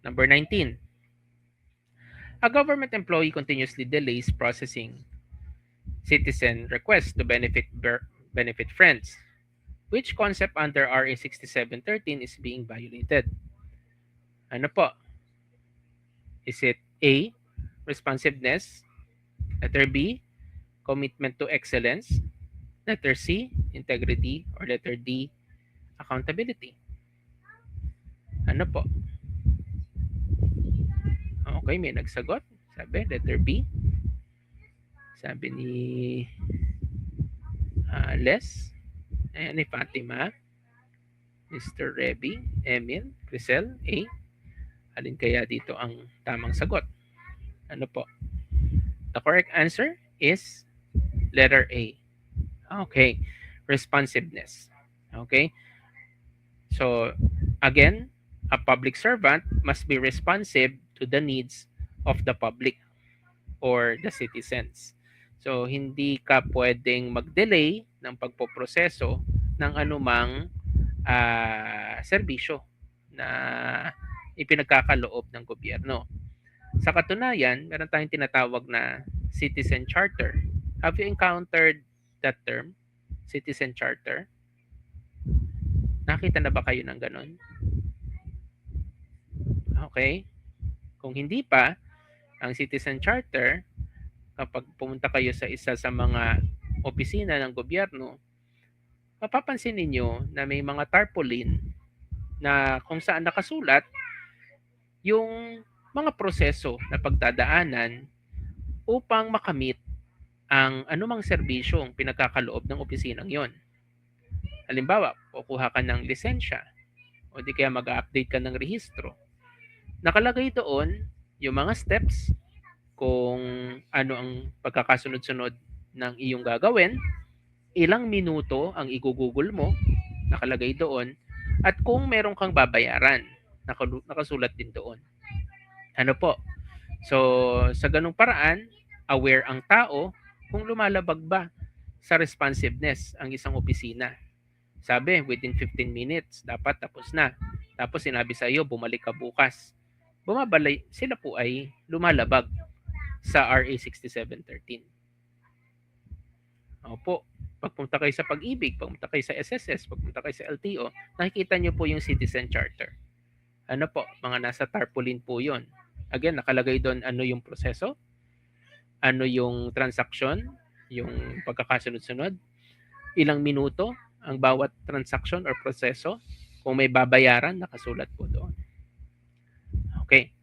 Number 19. A government employee continuously delays processing citizen requests to benefit friends. Which concept under RA 6713 is being violated? Ano po? Is it A, responsiveness? Letter B, commitment to excellence? Letter C, integrity? Or letter D, accountability? Ano po? Okay, may nagsagot. Sabi, letter B. Sabi ni Les. Ayan, ni Fatima. Mr. Reby, Emil, Crisel, A. Alin kaya dito ang tamang sagot? Ano po? The correct answer is letter A. Okay. Responsiveness. Okay. So, again, a public servant must be responsive to the needs of the public or the citizens. So, hindi ka pwedeng mag-delay ng pagpoproseso ng anumang serbisyo na ipinagkakaloob ng gobyerno. Sa katunayan, meron tayong tinatawag na citizen charter. Have you encountered that term? Citizen charter? Nakita na ba kayo ng ganon? Okay. Kung hindi pa, ang citizen charter, kapag pumunta kayo sa isa sa mga opisina ng gobyerno, mapapansin ninyo na may mga tarpaulin na kung saan nakasulat yung mga proseso na pagdadaanan upang makamit ang anumang serbisyong pinagkakaloob ng opisinang yon. Halimbawa, kukuha ka ng lisensya o di kaya mag-update ka ng rehistro. Nakalagay doon yung mga steps kung ano ang pagkakasunod-sunod ng iyong gagawin, ilang minuto ang igugugol mo, nakalagay doon, at kung meron kang babayaran, nakasulat din doon. Ano po? So, sa ganung paraan, aware ang tao kung lumalabag ba sa responsiveness ang isang opisina. Sabi, within 15 minutes, dapat tapos na. Tapos sinabi sa iyo, bumalik ka bukas. Bumabalay, sila po ay lumalabag sa RA 6713. Opo, pagpunta kayo sa Pag-ibig, pagpunta kayo sa SSS, pagpunta kayo sa LTO, nakikita nyo po yung Citizen Charter. Ano po, mga nasa tarpaulin po yon. Again, nakalagay doon ano yung proseso, ano yung transaction, yung pagkakasunod-sunod, ilang minuto ang bawat transaction or proseso, kung may babayaran, nakasulat po doon. Okay.